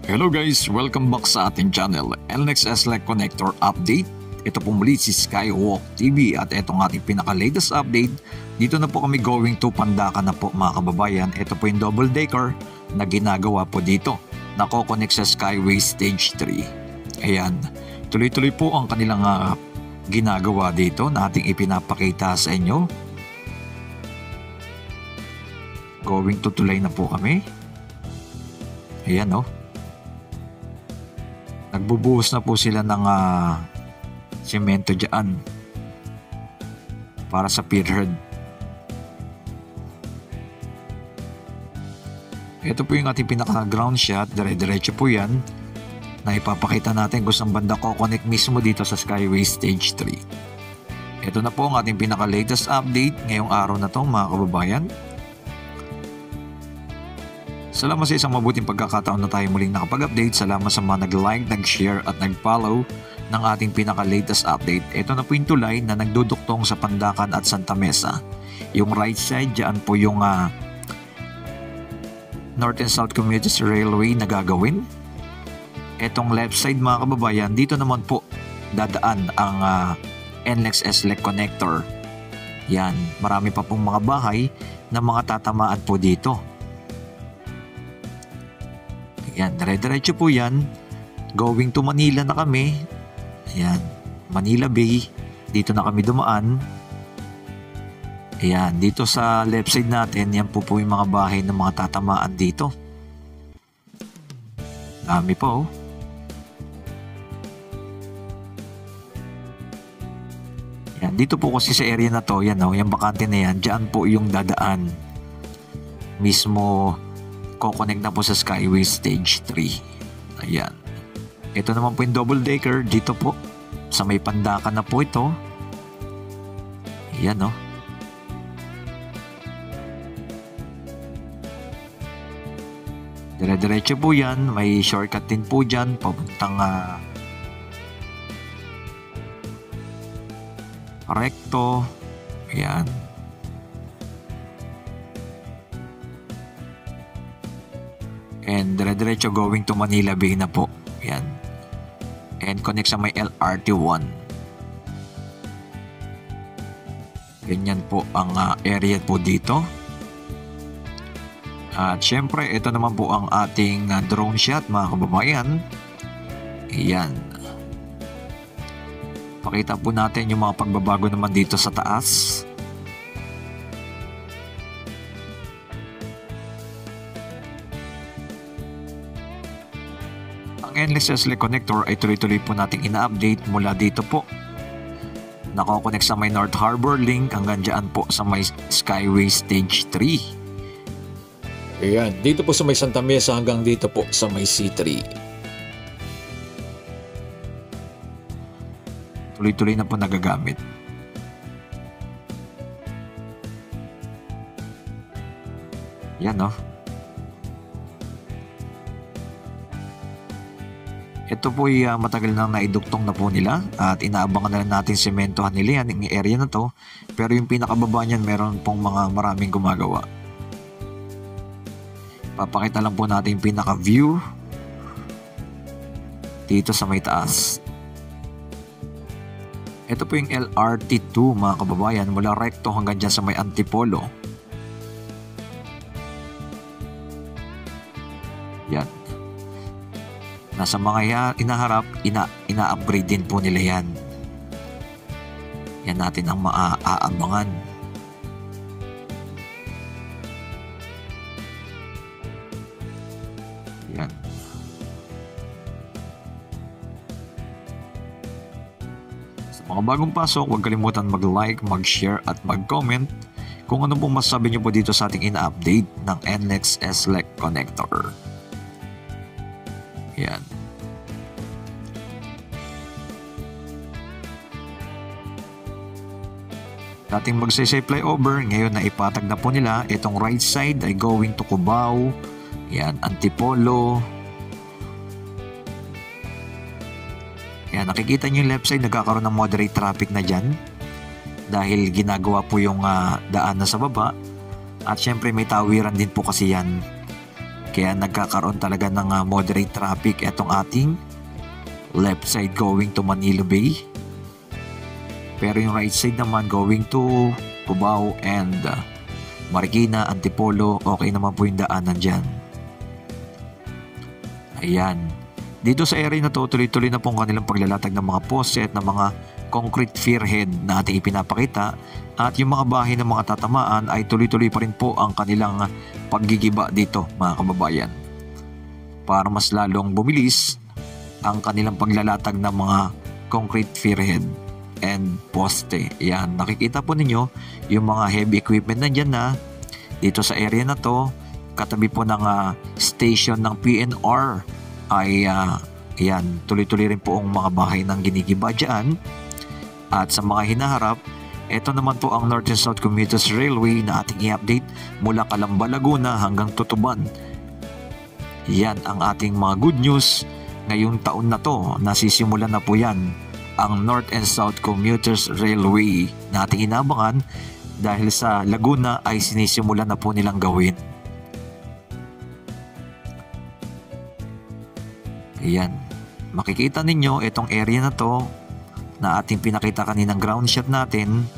Hello guys! Welcome back sa ating channel, NLEX S-LEC Connector Update. Ito po muli si Skywalk TV at itong ating pinaka-latest update. Dito na po kami going to Pandacan na po mga kababayan. Ito po yung double decker na ginagawa po dito. Nako-connect sa Skyway Stage 3. Ayan, tuloy-tuloy po ang kanilang ginagawa dito na ating ipinapakita sa inyo. Going to tulay na po kami. Ayan o. Nagbubuhos na po sila ng semento dyan para sa pierhead. Ito po yung ating pinaka ground shot. Dire-diretso po yan na ipapakita natin kung saan banda ko-connect mismo dito sa Skyway Stage 3. Ito na po ang ating pinaka latest update ngayong araw na to mga kababayan. Salamat sa isang mabuting pagkakataon na tayo muling nakapag-update. Salamat sa mga nag-like, nag-share at nag-follow ng ating pinaka-latest update. Ito na po yung tulay na nagduduktong sa Pandacan at Santa Mesa. Yung right side, dyan po yung North and South Communities Railway na gagawin. Itong left side mga kababayan, dito naman po dadaan ang NLEX S-LEC Connector. Yan, marami pa pong mga bahay na mga tatamaan po dito. Ayan, dire-diretso po yan. Going to Manila na kami. Ayan, Manila Bay. Dito na kami dumaan. Ayan, dito sa left side natin, yan po yung mga bahay ng mga tatamaan dito. Dami po. Ayan, dito po kasi sa area na to, yan yung bakante na yan, dyan po yung dadaan. Mismo ko-connect na po sa Skyway Stage 3. Ayan. Ito naman po yung double decker. Dito po. Sa may Pandacan na po ito. Ayan o. Dire-diretso po yan. May shortcut din po dyan. Papuntang recto. Ayan. And dire-diretso going to Manila Bay na po. Yan. And connect sa may LRT1. Ganyan po ang area po dito. At syempre, ito naman po ang ating drone shot mga kababayan. Yan. Pakita po natin yung mga pagbabago naman dito sa taas. NLEX S-LEC Connector ay tuloy-tuloy po nating ina-update mula dito po. Nako-connect sa may North Harbor Link hanggang dyan po sa may Skyway Stage 3. Ayan, dito po sa may Santa Mesa hanggang dito po sa may C3. Tuloy-tuloy na po nagagamit. Yan o. Ito po ay matagal nang naiduktong na po nila at inaabangan na lang natin sementohan nila yan yung area na to. Pero yung pinakababa niyan meron pong mga maraming gumagawa. Papakita lang po natin yung pinaka-view dito sa may taas. Ito po yung LRT2 mga kababayan mula recto hanggang dyan sa may Antipolo. Yan. Nasa mga inaharap, ina-upgrade din po nila yan. Yan natin ang maaabangan. Yan. Sa mga bagong pasok, huwag kalimutan mag-like, mag-share at mag-comment kung ano pong masasabi nyo po dito sa ating ina-update ng NLEX S-LEC Connector. Yan. Dating magsasay flyover, ngayon na ipatag na po nila. Itong right side ay going to Cubao. Yan, Antipolo. Yan, nakikita nyo yung left side, nagkakaroon ng moderate traffic na dyan. Dahil ginagawa po yung daan na sa baba. At syempre may tawiran din po kasi yan. Kaya nagkakaroon talaga ng moderate traffic itong ating left side going to Manila Bay. Pero yung right side naman going to Cubao and Marikina, Antipolo, okay naman po yung daanan dyan. Ayan. Dito sa area na to, tuloy-tuloy na po ang kanilang paglalatag ng mga poste at ng mga concrete spearhead na ating ipinapakita. At yung mga bahay ng mga tatamaan ay tuloy-tuloy pa rin po ang kanilang paggigiba dito, mga kababayan. Para mas lalong bumilis ang kanilang paglalatag ng mga concrete spearhead and poste. Yan, nakikita po ninyo yung mga heavy equipment na dyan na dito sa area na to, katabi po ng station ng PNR ay yan, tuloy-tuloy rin po ang mga bahay ng ginigiba dyan. At sa mga hinaharap, ito naman po ang North and South Commuters Railway na ating i-update mula Calamba, Laguna hanggang Tutuban. Yan ang ating mga good news ngayong taon na to. Nasisimulan na po yan ang North and South Commuters Railway na ating inabangan dahil sa Laguna ay sinisimulan na po nilang gawin. Ayan, makikita ninyo itong area na to na ating pinakita kaninang ground shot natin.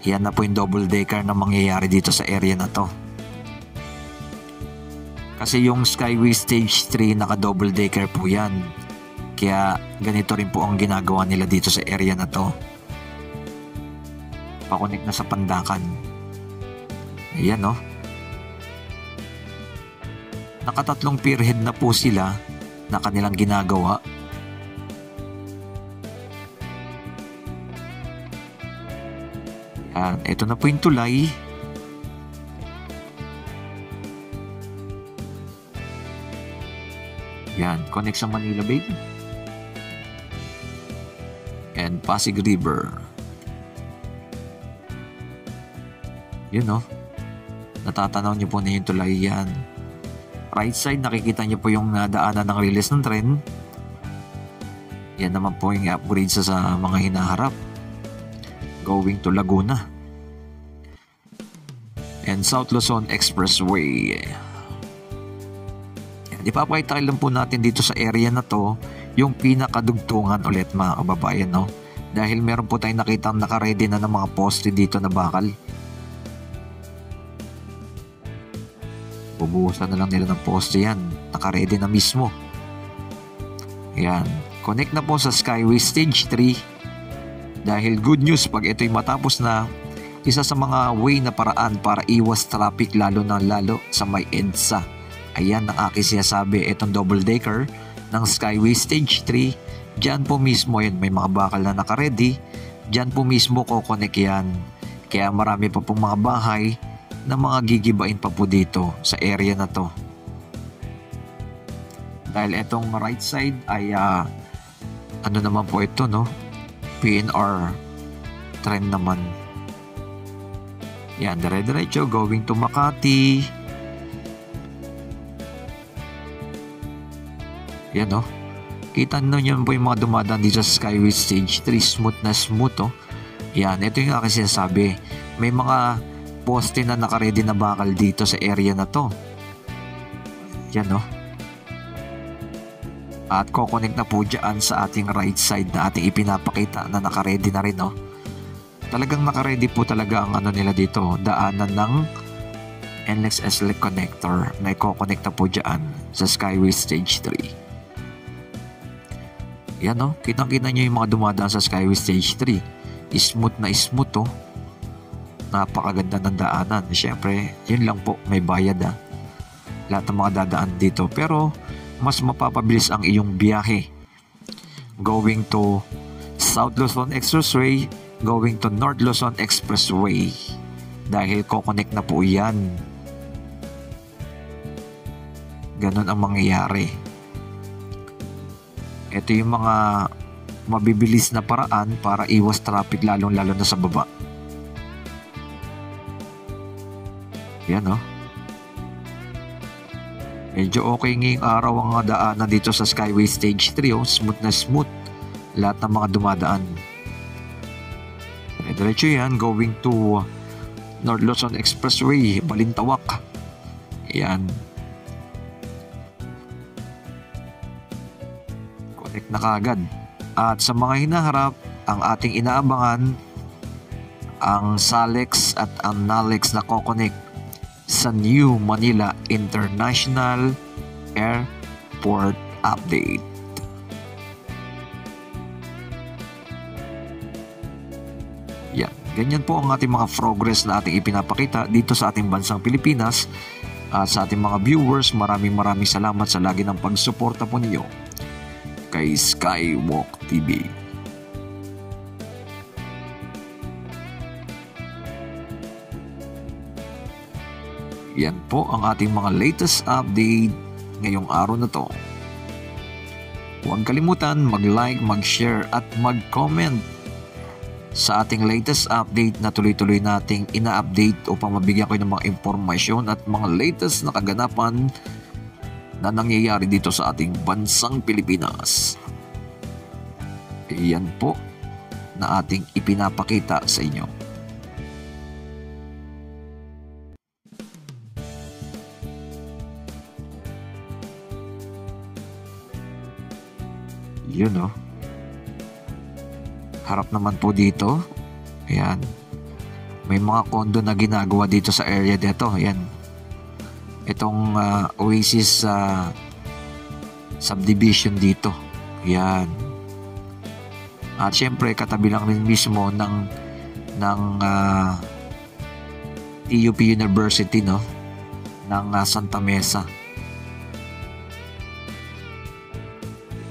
Yan na po yung double decker na mangyayari dito sa area na to. Kasi yung Skyway Stage 3 naka double decker po yan. Kaya ganito rin po ang ginagawa nila dito sa area na to. Pakunik na sa Pandakan. Ayan no. Nakatatlong pierhead na po sila na kanilang ginagawa. Yan, ito na po yung tulay. Yan, connect sa Manila Bay and Pasig River. Yun no, natatanaw nyo po na yung tulay yan. Right side, nakikita nyo po yung daanan ng release ng tren. Yan naman po yung upgrade sa mga hinaharap going to Laguna and South Luzon Expressway. Ipapakita lang po natin dito sa area na to yung pinakadugtungan ulit, mga kababayan no? Dahil meron po tayong nakitang nakaredy na ng mga poste dito na bakal. Bubuhusan na lang nila ng poste yan, nakaredy na mismo. Ayan, connect na po sa Skyway Stage 3. Dahil good news, pag ito'y matapos na, isa sa mga way na paraan para iwas traffic lalo na lalo sa may EDSA. Ayan ang aking sinasabi, itong double decker ng Skyway Stage 3. Diyan po mismo yun, may mga bakal na nakaredy. Diyan po mismo kukonek yan. Kaya marami pa pong mga bahay na mga gigibain pa po dito sa area na to. Dahil itong right side ay ano naman po ito no? PNR train naman. Yan, dire-diretso going to Makati. Yan no. Kita nyo po yung mga dumadaan dito sa Skyway Stage 3. Smooth na smooth oh. Yan, ito yung aking sinasabi. May mga poste na nakaredy na bakal dito sa area na to. Yan no. At kukonek na po dyan sa ating right side na ating ipinapakita na nakaredy na rin no. Talagang nakaredy po talaga ang ano nila dito, daanan ng NLEX SLEC connector na i-connect na po dyan sa Skyway Stage 3. Yan no, kitang-kita nyo yung mga dumadaan sa Skyway Stage 3. Smooth na smooth oh. Napakaganda ng daanan. Siyempre, yun lang po, may bayad lahat ng mga dadaan dito. Pero mas mapapabilis ang iyong biyahe going to South Luzon Expressway, going to North Luzon Expressway dahil kukonek na po yan. Ganun ang mangyayari. Ito yung mga mabibilis na paraan para iwas traffic lalong-lalo na sa baba. Yan oh. Medyo okay ngayong araw ang daanan dito sa Skyway Stage 3 oh. Smooth na smooth lahat ng mga dumadaan. Diretso yan going to North Luzon Expressway, Balintawak. Yan. na kaagad. At sa mga hinaharap, ang ating inaabangan ang SALEX at ang NALEX na kokonek sa New Manila International Airport update. Yan, ganyan po ang ating mga progress na ating ipinapakita dito sa ating bansang Pilipinas. At sa ating mga viewers, maraming salamat sa lagi ng pagsuporta po ninyo kay Skywalk TV. Yan po ang ating mga latest update ngayong araw na to. Huwag kalimutan mag-like, mag-share at mag-comment sa ating latest update na tuloy-tuloy nating ina-update upang mabigyan kayo ng mga impormasyon at mga latest na kaganapan na nangyayari dito sa ating bansang Pilipinas. Yan po na ating ipinapakita sa inyo. Yun o. Harap naman po dito. Ayan. May mga condo na ginagawa dito sa area dito. Ayan. Itong Oasis subdivision dito. Ayan. At syempre katabi lang rin mismo ng TUP University, no? Ng Santa Mesa.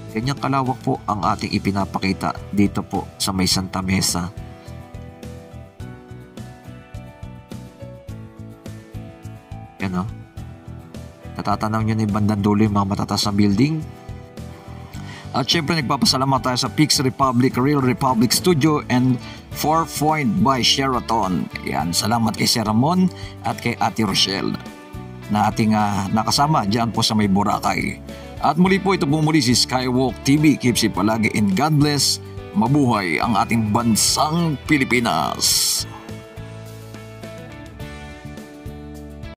Ganyang kalawak po ang ating ipinapakita dito po sa may Santa Mesa. Yan o. Natatanaw nyo na yung bandang dulo yung mga matataas na building. At syempre nagpapasalamat tayo sa Pix Republic, Real Republic Studio and 4 Point by Sheraton. Yan, salamat kay Sir Ramon at kay Ate Rochelle na ating nakasama dyan po sa may Boracay. At muli po, ito po muli si Skywalk TV. Keep safe palagi and God bless. Mabuhay ang ating bansang Pilipinas.